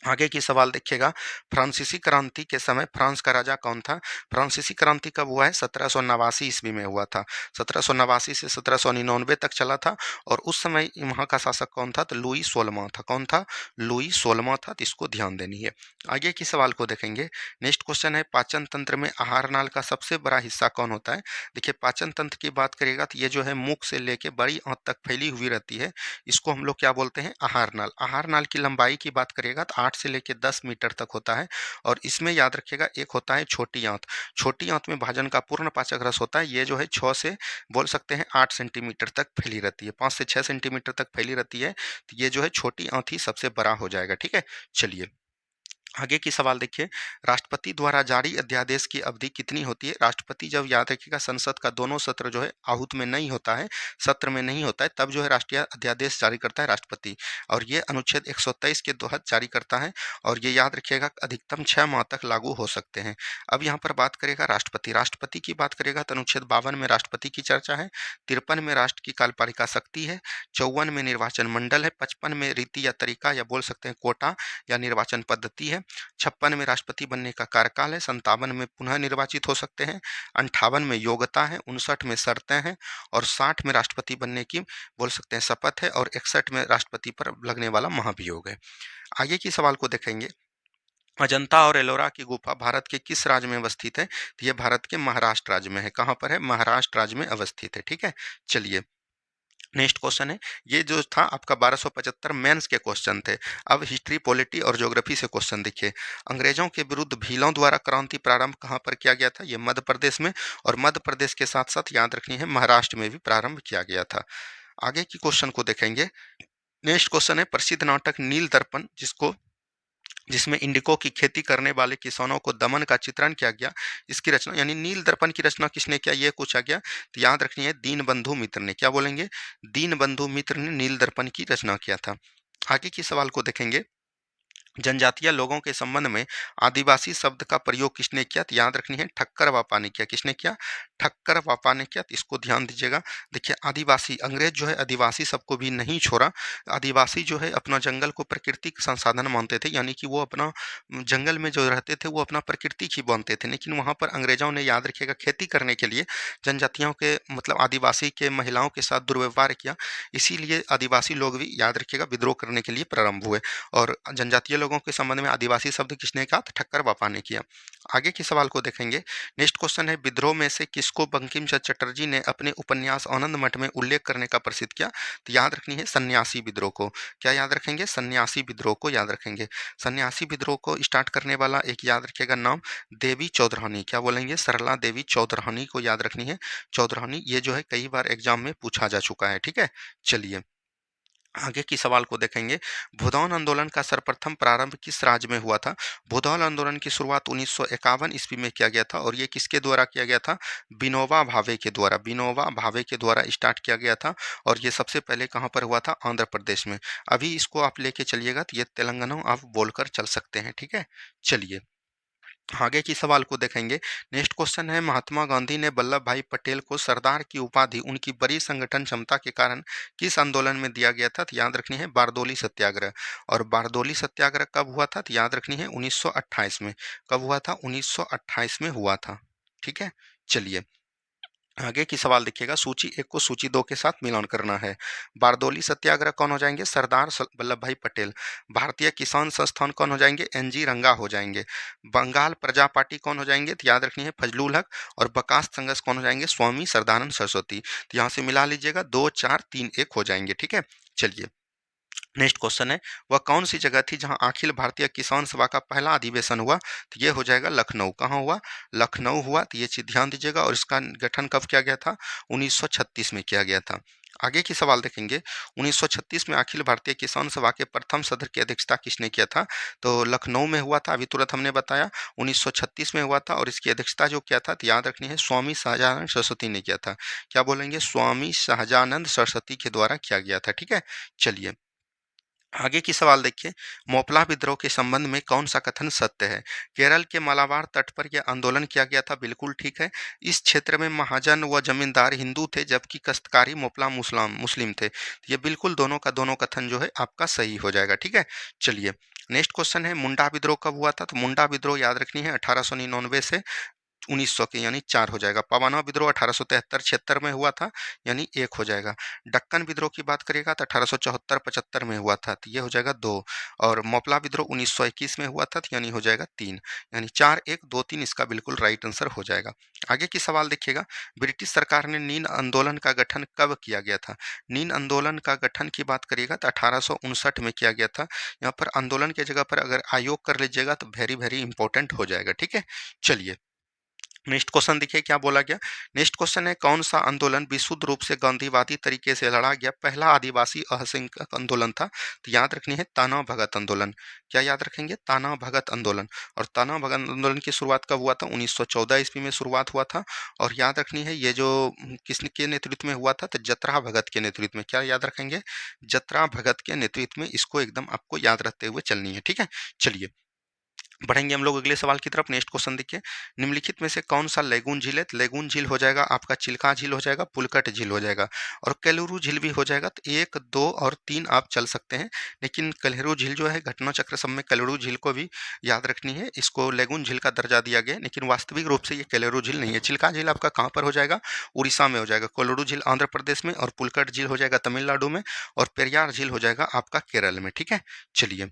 आगे की सवाल देखिएगा। फ्रांसीसी क्रांति के समय फ्रांस का राजा कौन था। फ्रांसीसी क्रांति कब हुआ है, 1789 ईस्वी में हुआ था। 1789 से 1799 तक चला था। और उस समय वहाँ का शासक कौन था, तो लुई 16वां था। कौन था, लुई 16वां था। तो इसको ध्यान देनी है। आगे की सवाल को देखेंगे। नेक्स्ट क्वेश्चन है पाचन तंत्र में आहार नाल का सबसे बड़ा हिस्सा कौन होता है। देखिए पाचन तंत्र की बात करिएगा तो ये जो है मुख से लेके बड़ी आंत तक फैली हुई रहती है। इसको हम लोग क्या बोलते हैं, आहार नाल। आहार नाल की लंबाई की बात करिएगा तो 8 से लेकर 10 मीटर तक होता है। और इसमें याद रखिएगा एक होता है छोटी आंत। छोटी आंत में भाजन का पूर्ण पाचक रस होता है। ये जो है 6 से बोल सकते हैं 8 सेंटीमीटर तक फैली रहती है, 5 से 6 सेंटीमीटर तक फैली रहती है। तो ये जो है छोटी आंत ही सबसे बड़ा हो जाएगा, ठीक है। चलिए आगे की सवाल देखिए। राष्ट्रपति द्वारा जारी अध्यादेश की अवधि कितनी होती है। राष्ट्रपति जब याद रखिएगा संसद का दोनों सत्र जो है आहूत में नहीं होता है, सत्र में नहीं होता है, तब जो है राष्ट्रीय अध्यादेश जारी करता है राष्ट्रपति। और ये अनुच्छेद 123 के तहत जारी करता है। और ये याद रखिएगा अधिकतम 6 माह तक लागू हो सकते हैं। अब यहाँ पर बात करेगा राष्ट्रपति। राष्ट्रपति की बात करेगा तो अनुच्छेद 52 में राष्ट्रपति की चर्चा है, 53 में राष्ट्र की कार्यपालिका शक्ति है, 54 में निर्वाचन मंडल है, 55 में रीति या तरीका या बोल सकते हैं कोटा या निर्वाचन पद्धति है, है। 56 में राष्ट्रपति बनने का कार्यकाल है। 57 में पुनः निर्वाचित हो सकते हैं। 58 में योग्यता है। 59 में शर्तें हैं और 60 में राष्ट्रपति बनने की बोल सकते हैं शपथ है और 61 में राष्ट्रपति पर लगने वाला महाभियोग है। आगे की सवाल को देखेंगे। अजंता और एलोरा की गुफा भारत के किस राज्य में अवस्थित है? तो ये भारत के महाराष्ट्र राज्य में है। कहाँ पर है? महाराष्ट्र राज्य में अवस्थित है। ठीक है, चलिए नेक्स्ट क्वेश्चन है। ये जो था आपका 1275 मेंस के क्वेश्चन थे। अब हिस्ट्री, पॉलिटी और ज्योग्राफी से क्वेश्चन देखिए। अंग्रेजों के विरुद्ध भीलों द्वारा क्रांति प्रारंभ कहाँ पर किया गया था? ये मध्य प्रदेश में, और मध्य प्रदेश के साथ साथ याद रखनी है महाराष्ट्र में भी प्रारंभ किया गया था। आगे की क्वेश्चन को देखेंगे। नेक्स्ट क्वेश्चन है प्रसिद्ध नाटक नील दर्पण जिसमें इंडिको की खेती करने वाले किसानों को दमन का चित्रण किया गया, इसकी रचना यानी नील दर्पण की रचना किसने किया, ये पूछा गया। तो याद रखनी है दीनबंधु मित्र ने। क्या बोलेंगे? दीनबंधु मित्र ने नील दर्पण की रचना किया था। आगे की सवाल को देखेंगे। जनजातीय लोगों के संबंध में आदिवासी शब्द का प्रयोग किसने किया? तो याद रखनी है ठक्कर वापा ने किया। किसने किया? ठक्कर वापा ने किया। तो इसको ध्यान दीजिएगा। देखिए आदिवासी, अंग्रेज जो है आदिवासी सबको भी नहीं छोड़ा। आदिवासी जो है अपना जंगल को प्राकृतिक संसाधन मानते थे, यानी कि वो अपना जंगल में जो रहते थे वो अपना प्राकृतिक ही मानते थे। लेकिन वहाँ पर अंग्रेजों ने, याद रखिएगा, खेती करने के लिए जनजातियों के मतलब आदिवासी के महिलाओं के साथ दुर्व्यवहार किया। इसीलिए आदिवासी लोग भी, याद रखिएगा, विद्रोह करने के लिए प्रारंभ हुए। और जनजातीय लोगों के संबंध में आदिवासी शब्द किसने कहा? तो ठक्कर बापा ने किया। आगे के सवाल को देखेंगे। नेक्स्ट क्वेश्चन है विद्रोह में से किसको बंकिम चंद्र चटर्जी ने अपने उपन्यास आनंद मठ में उल्लेख करने का प्रसिद्ध किया? तो याद रखनी है सन्यासी विद्रोह को। क्या याद रखेंगे? सन्यासी विद्रोह को याद रखेंगे। सन्यासी विद्रोह को स्टार्ट करने वाला एक, याद रखिएगा, नाम देवी चौधरानी। क्या बोलेंगे? सरला देवी चौधरानी को याद रखनी है। चौधरानी, ये जो है कई बार एग्जाम में पूछा जा चुका है। ठीक है, चलिए आगे की सवाल को देखेंगे। भूदान आंदोलन का सर्वप्रथम प्रारंभ किस राज्य में हुआ था? भूदान आंदोलन की शुरुआत 1951 ईस्वी में किया गया था और ये किसके द्वारा किया गया था? विनोबा भावे के द्वारा। विनोबा भावे के द्वारा स्टार्ट किया गया था और ये सबसे पहले कहाँ पर हुआ था? आंध्र प्रदेश में। अभी इसको आप लेके चलिएगा तो ये तेलंगाना आप बोलकर चल सकते हैं। ठीक है, चलिए आगे की सवाल को देखेंगे। नेक्स्ट क्वेश्चन है महात्मा गांधी ने वल्लभ भाई पटेल को सरदार की उपाधि उनकी बड़ी संगठन क्षमता के कारण किस आंदोलन में दिया गया था? तो याद रखनी है बारदोली सत्याग्रह। और बारदोली सत्याग्रह कब हुआ था? तो याद रखनी है 1928 में। कब हुआ था? 1928 में हुआ था। ठीक है, चलिए आगे की सवाल देखिएगा। सूची 1 को सूची 2 के साथ मिलान करना है। बारदोली सत्याग्रह कौन हो जाएंगे? सरदार वल्लभ भाई पटेल। भारतीय किसान संस्थान कौन हो जाएंगे? एनजी रंगा हो जाएंगे। बंगाल प्रजा पार्टी कौन हो जाएंगे? तो याद रखनी है फजलुल हक। और बकास संघर्ष कौन हो जाएंगे? स्वामी सरदानंद सरस्वती। तो यहाँ से मिला लीजिएगा, 2 4 3 1 हो जाएंगे। ठीक है, चलिए नेक्स्ट क्वेश्चन है वह कौन सी जगह थी जहां अखिल भारतीय किसान सभा का पहला अधिवेशन हुआ? तो ये हो जाएगा लखनऊ। कहाँ हुआ? लखनऊ हुआ। तो ये चीज ध्यान दीजिएगा। और इसका गठन कब किया गया था? 1936 में किया गया था। आगे की सवाल देखेंगे। 1936 में अखिल भारतीय किसान सभा के प्रथम सत्र की अध्यक्षता किसने किया था? तो लखनऊ में हुआ था, अभी तुरंत हमने बताया। 1936 में हुआ था और इसकी अध्यक्षता जो किया था, तो याद रखनी है स्वामी सहजानंद सरस्वती ने किया था। क्या बोलेंगे? स्वामी सहजानंद सरस्वती के द्वारा किया गया था। ठीक है, चलिए आगे की सवाल देखिए। मोपला विद्रोह के संबंध में कौन सा कथन सत्य है? केरल के मालाबार तट पर यह आंदोलन किया गया था, बिल्कुल ठीक है। इस क्षेत्र में महाजन व जमींदार हिंदू थे जबकि कष्टकारी मोपला मुस्लिम थे। ये बिल्कुल दोनों का दोनों कथन जो है आपका सही हो जाएगा। ठीक है, चलिए नेक्स्ट क्वेश्चन है मुंडा विद्रोह कब हुआ था? तो मुंडा विद्रोह याद रखनी है 1899 से 1900 के, यानी 4 हो जाएगा। पवाना विद्रोह 1873-76 में हुआ था, यानी 1 हो जाएगा। दक्कन विद्रोह की बात करिएगा तो 1874-75 में हुआ था, तो ये हो जाएगा 2। और मोपला विद्रोह 1921 में हुआ था, तो यानी हो जाएगा 3। यानी 4 1 2 3 इसका बिल्कुल राइट आंसर हो जाएगा। आगे की सवाल देखिएगा। ब्रिटिश सरकार ने नील आंदोलन का गठन कब किया गया था? नील आंदोलन का गठन की बात करिएगा तो 1859 में किया गया था। यहाँ पर आंदोलन की जगह पर अगर आयोग कर लीजिएगा तो वेरी वेरी इंपॉर्टेंट हो जाएगा। ठीक है, चलिए नेक्स्ट क्वेश्चन देखिए क्या बोला गया। नेक्स्ट क्वेश्चन है कौन सा आंदोलन विशुद्ध रूप से गांधीवादी तरीके से लड़ा गया पहला आदिवासी असहयोग आंदोलन था? तो याद रखनी है ताना भगत आंदोलन। क्या याद रखेंगे? ताना भगत आंदोलन। और ताना भगत आंदोलन की शुरुआत कब हुआ था? 1914 ईस्वी में शुरुआत हुआ था। और याद रखनी है ये जो किसके नेतृत्व में हुआ था? तो जतरा भगत के नेतृत्व में। क्या याद रखेंगे? जतरा भगत के नेतृत्व में। इसको एकदम आपको याद रखते हुए चलनी है। ठीक है, चलिए बढ़ेंगे हम लोग अगले सवाल की तरफ। नेक्स्ट क्वेश्चन देखिए, निम्नलिखित में से कौन सा लेगून झील है? तो लेगून झील हो जाएगा आपका चिल्का झील हो जाएगा, पुलकट झील हो जाएगा और केलुरु झील भी हो जाएगा। तो 1, 2 और 3 आप चल सकते हैं, लेकिन केलुरु झील जो है घटना चक्र सब में केलुरु झील को भी याद रखनी है। इसको लेगून झील का दर्जा दिया गया है, लेकिन वास्तविक रूप से ये केलुरु झील नहीं है। चिल्का झील आपका कहाँ पर हो जाएगा? उड़ीसा में हो जाएगा। कोलुरु झील आंध्र प्रदेश में और पुलकट झील हो जाएगा तमिलनाडु में और पेरियार झील हो जाएगा आपका केरल में। ठीक है, चलिए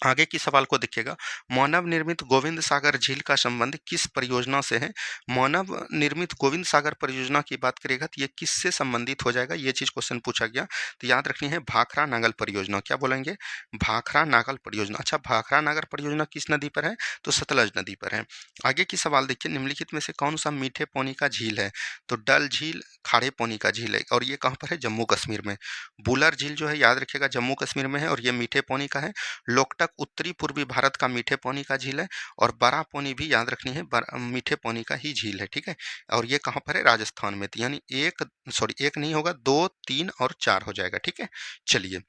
आगे की सवाल को देखिएगा, मानव निर्मित गोविंद सागर झील का संबंध किस परियोजना से है? मानव निर्मित गोविंद सागर परियोजना की बात करिएगा तो ये किससे संबंधित हो जाएगा? ये चीज क्वेश्चन पूछा गया, तो याद रखनी है भाखड़ा नागल परियोजना। क्या बोलेंगे? भाखड़ा नागल परियोजना। अच्छा, भाखड़ा नागल परियोजना किस नदी पर है? तो सतलज नदी पर है। आगे की सवाल देखिए, निम्नलिखित में से कौन सा मीठे पानी का झील है? तो डल झील खारे पानी का झील है और ये कहाँ पर है? जम्मू कश्मीर में। बुलर झील जो है याद रखिएगा जम्मू कश्मीर में है और ये मीठे पानी का है। लोकटक उत्तरी पूर्वी भारत का मीठे पानी का झील है और बड़ा पानी भी याद रखनी है, मीठे पानी का ही झील है। ठीक है, और ये कहाँ पर है? राजस्थान में। तो यानी एक नहीं होगा, 2, 3 और 4 हो जाएगा। ठीक है, चलिए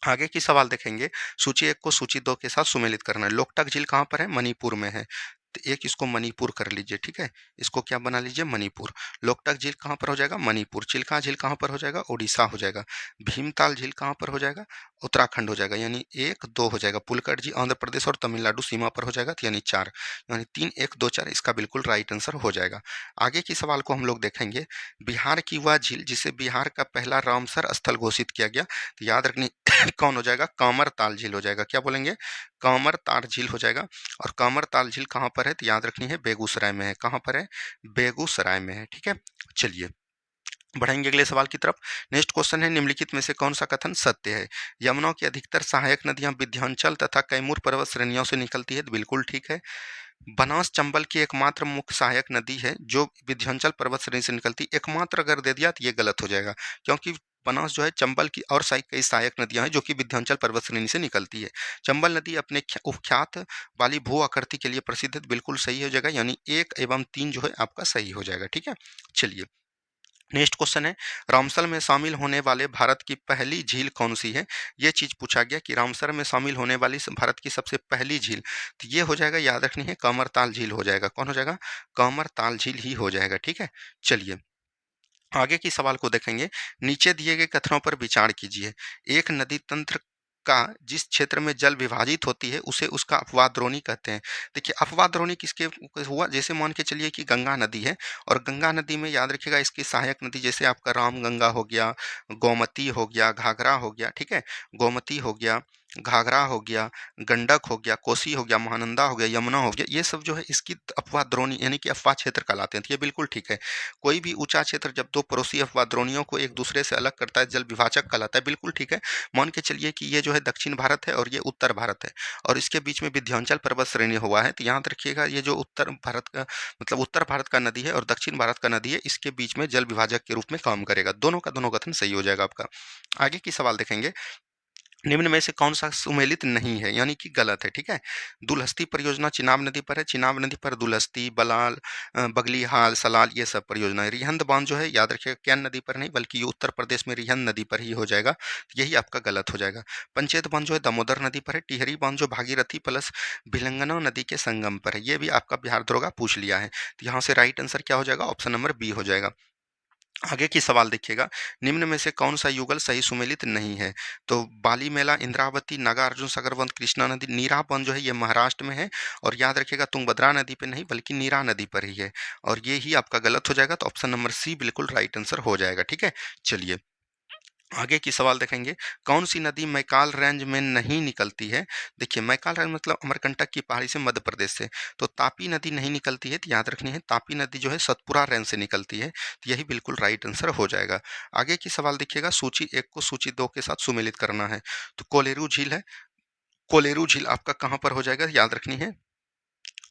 आगे की सवाल देखेंगे। सूची 1 को सूची 2 के साथ सुमेलित करना है। लोकटक झील कहाँ पर है? मणिपुर में है। तो एक इसको मणिपुर कर लीजिए। ठीक है, इसको क्या बना लीजिए? मणिपुर। लोकटक झील कहाँ पर हो जाएगा? मणिपुर। चिल्का झील कहाँ पर हो जाएगा? उड़ीसा हो जाएगा। भीमताल झील कहाँ पर हो जाएगा? उत्तराखंड हो जाएगा। यानी 1, 2 हो जाएगा। पुलकट झील आंध्र प्रदेश और तमिलनाडु सीमा पर हो जाएगा, तो यानी 4। यानी 3, 1, 2, 4 इसका बिल्कुल राइट आंसर हो जाएगा। आगे की सवाल को हम लोग देखेंगे। बिहार की वह झील जिसे बिहार का पहला रामसर स्थल घोषित किया गया, तो याद रखनी कौन हो जाएगा? कामरताल झील हो जाएगा। क्या बोलेंगे? कामरताल झील हो जाएगा। और कामरताल झील कहाँ पर है? तो याद रखनी है बेगूसराय में है। कहाँ पर है? बेगूसराय में है। ठीक है, चलिए बढ़ेंगे अगले सवाल की तरफ। नेक्स्ट क्वेश्चन है, निम्नलिखित में से कौन सा कथन सत्य है? यमुना की अधिकतर सहायक नदियां विंध्याचल तथा कैमूर पर्वत श्रेणियों से निकलती है। तो बिल्कुल ठीक है। बनास चंबल की एकमात्र मुख्य सहायक नदी है जो विंध्याचल पर्वत श्रेणी से निकलती है। एकमात्र अगर दे दिया तो ये गलत हो जाएगा, क्योंकि बनास जो है चंबल की और कई सहायक नदियां हैं जो कि विंध्याचल पर्वत श्रेणी से निकलती है। चंबल नदी अपने उपख्यात वाली भू आकृति के लिए प्रसिद्ध है। बिल्कुल सही हो जाएगा, यानी 1 एवं 3 जो है आपका सही हो जाएगा। ठीक है, चलिए नेक्स्ट क्वेश्चन है, रामसर में शामिल होने वाले भारत की पहली झील कौन सी है? ये चीज पूछा गया कि रामसर में शामिल होने वाली भारत की सबसे पहली झील, तो ये हो जाएगा, याद रखनी है, कामरताल झील हो जाएगा। कौन हो जाएगा? कामरताल झील ही हो जाएगा। ठीक है, चलिए आगे की सवाल को देखेंगे। नीचे दिए गए कथनों पर विचार कीजिए। एक नदी तंत्र का जिस क्षेत्र में जल विभाजित होती है उसे उसका अपवाद्रोणी कहते हैं। देखिए अपवाद्रोणी किसके हुआ? जैसे मान के चलिए कि गंगा नदी है और गंगा नदी में याद रखिएगा इसकी सहायक नदी जैसे आपका राम गंगा हो गया, गोमती हो गया, घाघरा हो गया। ठीक है, गोमती हो गया, घाघरा हो गया, गंडक हो गया, कोसी हो गया, महानंदा हो गया, यमुना हो गया, ये सब जो है इसकी अपवाद्रोणी यानी कि अपवाद क्षेत्र कहलाते हैं। तो ये बिल्कुल ठीक है। कोई भी ऊंचा क्षेत्र जब दो पड़ोसी अपवाद्रोणियों को एक दूसरे से अलग करता है जल विभाजक कहलाता है। बिल्कुल ठीक है। मान के चलिए कि ये जो है दक्षिण भारत है और ये उत्तर भारत है और इसके बीच में विंध्याचल पर्वत श्रेणी हुआ है। तो याद रखिएगा ये जो उत्तर भारत का मतलब उत्तर भारत का नदी है और दक्षिण भारत का नदी है, इसके बीच में जल विभाजक के रूप में काम करेगा। दोनों का दोनों कथन सही हो जाएगा आपका। आगे की सवाल देखेंगे। निम्न में से कौन सा सुमेलित नहीं है यानी कि गलत है? ठीक है, दुलहस्ती परियोजना चिनाब नदी पर है। चिनाब नदी पर दुलहस्ती, बलाल, बगलीहाल, सलाल ये सब परियोजना है। रिहंद बांध जो है याद रखिएगा कैन नदी पर नहीं बल्कि ये उत्तर प्रदेश में रिहंद नदी पर ही हो जाएगा। यही आपका गलत हो जाएगा। पंचेत बांध जो है दामोदर नदी पर है। टिहरी बांध जो भागीरथी प्लस भिलंगना नदी के संगम पर है। ये भी आपका बिहार दरोगा पूछ लिया है। तो यहाँ से राइट आंसर क्या हो जाएगा? ऑप्शन नंबर बी हो जाएगा। आगे की सवाल देखिएगा। निम्न में से कौन सा युगल सही सुमेलित नहीं है? तो बाली मेला, इंद्रावती, नागार्जुन सागर बांध, कृष्णा नदी, नीरा बांध जो है ये महाराष्ट्र में है और याद रखिएगा तुंगभद्रा नदी पे नहीं बल्कि नीरा नदी पर ही है और ये ही आपका गलत हो जाएगा। तो ऑप्शन नंबर सी बिल्कुल राइट आंसर हो जाएगा। ठीक है, चलिए आगे की सवाल देखेंगे। कौन सी नदी मैकाल रेंज में नहीं निकलती है? देखिए मैकाल रेंज मतलब अमरकंटक की पहाड़ी से मध्य प्रदेश से, तो तापी नदी नहीं निकलती है। तो याद रखनी है तापी नदी जो है सतपुरा रेंज से निकलती है। तो यही बिल्कुल राइट आंसर हो जाएगा। आगे की सवाल देखिएगा। सूची 1 को सूची 2 के साथ सुमेलित करना है। तो कोलेरू झील है। कोलेरू झील आपका कहाँ पर हो जाएगा? याद रखनी है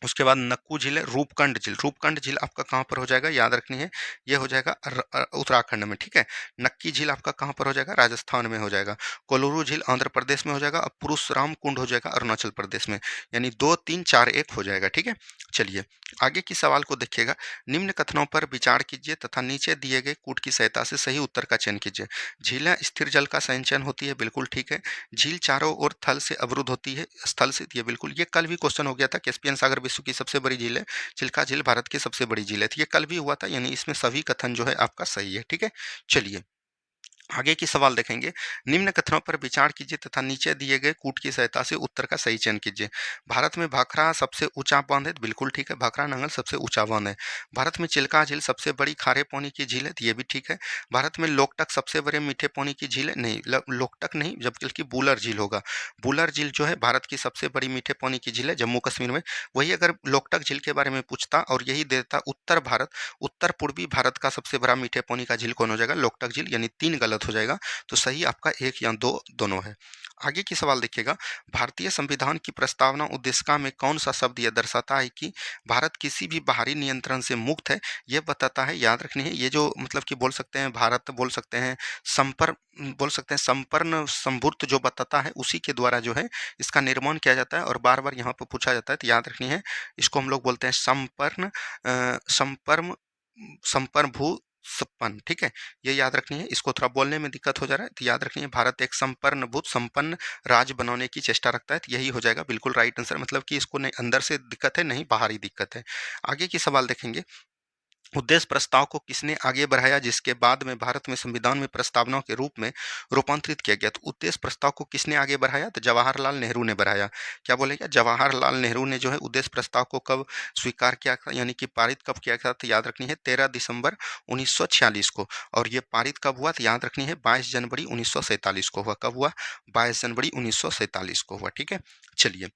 उसके बाद नक्कू झील है, रूपकुंड झील। रूपकुंड झील आपका कहाँ पर हो जाएगा, याद रखनी है, ये हो जाएगा उत्तराखंड में, ठीक है। नक्की झील आपका कहाँ पर हो जाएगा, राजस्थान में हो जाएगा। कोलूरू झील आंध्र प्रदेश में हो जाएगा। और पुरुषराम कुंड हो जाएगा अरुणाचल प्रदेश में। यानी 2 3 4 1 हो जाएगा, ठीक है। चलिए आगे की सवाल को देखिएगा। निम्न कथनों पर विचार कीजिए तथा नीचे दिए गए कूट की सहायता से सही उत्तर का चयन कीजिए। झीलें स्थिर जल का संचयन होती है, बिल्कुल ठीक है। झील चारों ओर थल से अवरुद्ध होती है, स्थल से, ये बिल्कुल, ये कल भी क्वेश्चन हो गया था। कैस्पियन सागर विश्व की सबसे बड़ी झील है। चिल्का झील भारत की सबसे बड़ी झील है, तो ये कल भी हुआ था, यानी इसमें सभी कथन जो है आपका सही है, ठीक है। चलिए आगे की सवाल देखेंगे। निम्न कथनों पर विचार कीजिए तथा नीचे दिए गए कूट की सहायता से उत्तर का सही चयन कीजिए। भारत में भाखड़ा सबसे ऊंचा बांध है, बिल्कुल ठीक है, भाखड़ा नंगल सबसे ऊंचा बांध है। भारत में चिल्का झील सबसे बड़ी खारे पानी की झील है, तो ये भी ठीक है। भारत में लोकटक सबसे बड़े मीठे पानी की झील है, नहीं, लोकटक नहीं, जबकि बूलर झील होगा। बूलर झील जो है भारत की सबसे बड़ी मीठे पानी की झील है, जम्मू कश्मीर में। वही अगर लोकटक झील के बारे में पूछता और यही देता उत्तर भारत, उत्तर पूर्वी भारत का सबसे बड़ा मीठे पानी का झील कौन हो जाएगा, लोकटक झील, यानी 3 गलत हो जाएगा। तो सही आपका 1 या 2 दोनों है। आगे की सवाल देखिएगा। भारतीय संविधान की प्रस्तावना उद्देशिका में कौन सा शब्द यह दर्शाता है कि भारत किसी भी बाहरी नियंत्रण से मुक्त है। ये बताता है, याद रखनी है, ये जो मतलब कि बोल सकते हैं भारत, बोल सकते हैं बोल सकते हैं संपन्न संभूत, जो बताता है उसी के द्वारा जो है इसका निर्माण किया जाता है। और बार बार यहाँ पर पूछा जाता है, तो याद रखनी है, इसको हम लोग बोलते हैं संपर्म संपर्म भू सप्पन, ठीक है। ये याद रखनी है, इसको थोड़ा बोलने में दिक्कत हो जा रहा है, तो याद रखनी है, भारत एक संपन्नभूत संपन्न राज्य बनाने की चेष्टा रखता है, तो यही हो जाएगा बिल्कुल राइट आंसर। मतलब कि इसको नहीं अंदर से दिक्कत है, नहीं बाहरी दिक्कत है। आगे की सवाल देखेंगे। उद्देश्य प्रस्ताव को किसने आगे बढ़ाया जिसके बाद में भारत में संविधान में प्रस्तावना के रूप में रूपांतरित किया गया। तो उद्देश्य प्रस्ताव को किसने आगे बढ़ाया, तो जवाहरलाल नेहरू ने बढ़ाया। क्या बोलेगा, जवाहरलाल नेहरू ने जो है उद्देश्य प्रस्ताव को कब स्वीकार किया था, यानी कि पारित कब किया था, तो याद रखनी है 13 दिसंबर 1946 को। और ये पारित कब हुआ, तो याद रखनी है 22 जनवरी 1947 को हुआ। कब हुआ, 22 जनवरी 1947 को हुआ, ठीक है। चलिए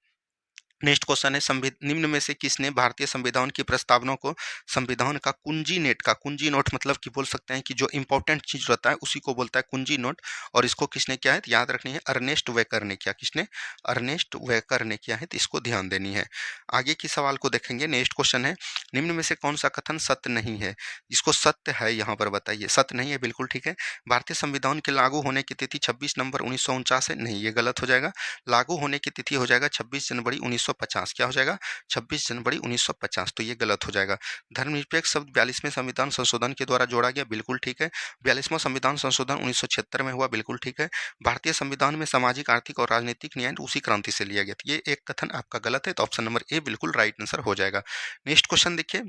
नेक्स्ट क्वेश्चन है, निम्न में से किसने भारतीय संविधान की प्रस्तावना को संविधान का कुंजी नेट का, कुंजी नोट मतलब कि बोल सकते हैं कि जो इंपॉर्टेंट चीज रहता है उसी को बोलता है कुंजी नोट। और इसको किसने किया है, तो याद रखनी है अर्नेस्ट वेकर ने किया। किसने, अर्नेस्ट वेकर ने किया है, तो इसको ध्यान देनी है। आगे की सवाल को देखेंगे। नेक्स्ट क्वेश्चन है, निम्न में से कौन सा कथन सत्य नहीं है। इसको सत्य है यहाँ पर बताइए, सत्य नहीं है, बिल्कुल ठीक है। भारतीय संविधान के लागू होने की तिथि 26 नवंबर 1949 है, नहीं, ये गलत हो जाएगा। लागू होने की तिथि हो जाएगा 26 जनवरी 1950। क्या हो जाएगा, 26 जनवरी 1950, तो ये गलत हो जाएगा। धर्मनिरपेक्ष शब्द 42वें संविधान संशोधन के द्वारा जोड़ा गया, बिल्कुल ठीक है। 42वां संविधान संशोधन 1976 में हुआ, बिल्कुल ठीक है। भारतीय संविधान में सामाजिक, आर्थिक और राजनीतिक न्याय उसी क्रांति से लिया गया। ये एक कथन आपका गलत है, तो ऑप्शन नंबर ए बिल्कुल राइट आंसर हो जाएगा। नेक्स्ट क्वेश्चन देखिए।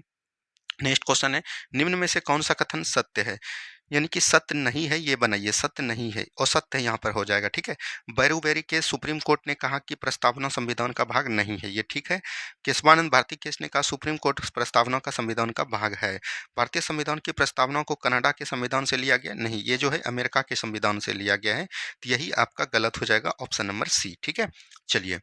नेक्स्ट क्वेश्चन है, निम्न में से कौन सा कथन सत्य है, यानी कि सत्य नहीं है, ये बनाइए, सत्य नहीं है, असत्य यहाँ पर हो जाएगा, ठीक है। बैरूबेरी के सुप्रीम कोर्ट ने कहा कि प्रस्तावना संविधान का भाग नहीं है, ये ठीक है। केशवानंद भारती केस ने कहा सुप्रीम कोर्ट प्रस्तावना का संविधान का भाग है। भारतीय संविधान की प्रस्तावना को कनाडा के संविधान से लिया गया, नहीं, ये जो है अमेरिका के संविधान से लिया गया है, तो यही आपका गलत हो जाएगा, ऑप्शन नंबर सी, ठीक है। चलिए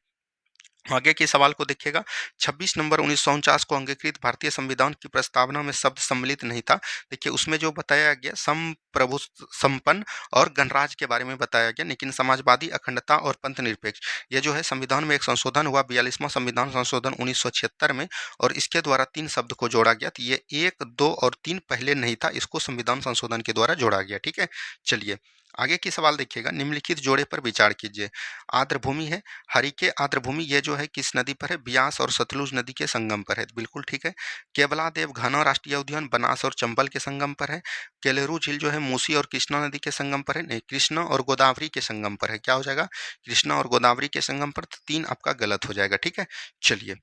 आगे के सवाल को देखिएगा। 26 नवंबर 1949 को अंगीकृत भारतीय संविधान की प्रस्तावना में शब्द सम्मिलित नहीं था। देखिए उसमें जो बताया गया संप्रभु संपन्न और गणराज्य के बारे में बताया गया, लेकिन समाजवादी, अखंडता और पंथ निरपेक्ष, ये जो है संविधान में एक संशोधन हुआ 42वां संविधान संशोधन 1976 में, और इसके द्वारा 3 शब्द को जोड़ा गया। तो ये 1, 2 और 3 पहले नहीं था, इसको संविधान संशोधन के द्वारा जोड़ा गया, ठीक है। चलिए आगे की सवाल देखिएगा। निम्नलिखित जोड़े पर विचार कीजिए। आर्द्रभूमि है, हरिके आर्द्रभूमि, ये जो है किस नदी पर है, ब्यास और सतलुज नदी के संगम पर है, बिल्कुल ठीक है। केवलादेव घना राष्ट्रीय उद्यान बनास और चंबल के संगम पर है। केलेरू झील जो है मूसी और कृष्णा नदी के संगम पर है, नहीं, कृष्णा और गोदावरी के संगम पर है। क्या हो जाएगा, कृष्णा और गोदावरी के संगम पर, तो 3 आपका गलत हो जाएगा, ठीक है। चलिए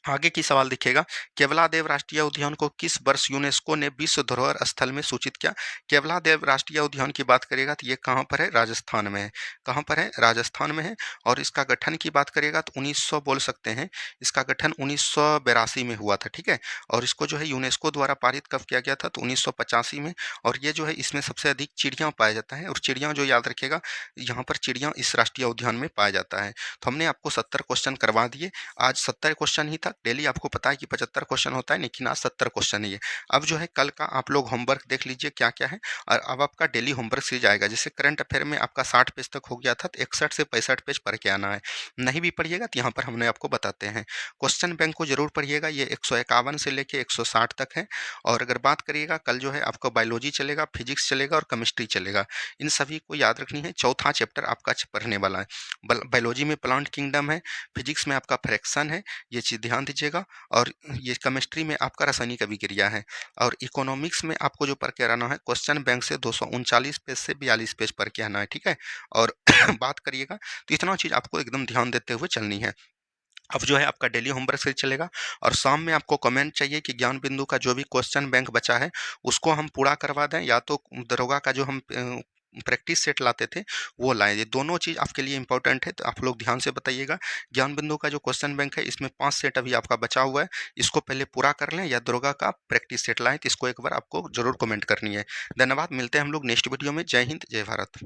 आगे की सवाल देखिएगा। केवलादेव राष्ट्रीय उद्यान को किस वर्ष यूनेस्को ने विश्व धरोहर स्थल में सूचित किया। केवलादेव राष्ट्रीय उद्यान की बात करेगा तो ये कहाँ पर है, राजस्थान में है। कहाँ पर है, राजस्थान में है। और इसका गठन की बात करेगा तो 1900 बोल सकते हैं, इसका गठन 1982 में हुआ था, ठीक है। और इसको जो है यूनेस्को द्वारा पारित कब किया गया था, तो 1985 में। और ये जो है इसमें सबसे अधिक चिड़ियाँ पाया जाता है, और चिड़ियाँ जो याद रखिएगा, यहाँ पर चिड़ियाँ इस राष्ट्रीय उद्यान में पाया जाता है। तो हमने आपको 70 क्वेश्चन करवा दिए। आज 70 क्वेश्चन ही था, डेली आपको पता है कि 75 क्वेश्चन होता है, लेकिन आज 70 क्वेश्चन ही है। अब जो है कल का आप लोग होमवर्क देख लीजिए क्या-क्या है, और अब आपका डेली होमवर्क सीरीज आएगा। जैसे करंट अफेयर में आपका 60 पेज तक हो गया था, तो 61 से 65 पेज पढ़ के आना है। नहीं भी पढ़िएगा तो यहाँ पर हमने आपको बताते हैं। क्वेश्चन बैंक को ज़रूर पढ़िएगा, ये 151 से लेके 160 तक है। और अगर बात करिएगा कल जो है आपका बायोलॉजी चलेगा, फिजिक्स चलेगा और केमिस्ट्री चलेगा। इन सभी को याद रखनी है। चौथा चैप्टर आपका पढ़ने वाला है। बायोलॉजी में प्लांट किंगडम है, फिजिक्स में आपका फ्रैक्शन है, ये चीज़ ध्यान दीजिएगा। और ये केमिस्ट्री में आपका रासायनिक अभिक्रिया है। और इकोनॉमिक्स में आपको जो पढ़ के आना है, क्वेश्चन बैंक से 239 पेज से 42 पेज पढ़ के आना है, ठीक है। और बात करिएगा तो इतना चीज़ आपको एकदम ध्यान देते हुए चलनी है। अब जो है आपका डेली होमवर्क से चलेगा, और शाम में आपको कमेंट चाहिए कि ज्ञान बिंदु का जो भी क्वेश्चन बैंक बचा है उसको हम पूरा करवा दें, या तो दरोगा का जो हम प्रैक्टिस सेट लाते थे वो लाएं। ये दोनों चीज़ आपके लिए इंपॉर्टेंट है, तो आप लोग ध्यान से बताइएगा। ज्ञान बिंदु का जो क्वेश्चन बैंक है इसमें 5 सेट अभी आपका बचा हुआ है, इसको पहले पूरा कर लें, या दरोगा का प्रैक्टिस सेट लाएं, तो इसको एक बार आपको जरूर कमेंट करनी है। धन्यवाद, मिलते हैं हम लोग नेक्स्ट वीडियो में। जय हिंद, जय भारत।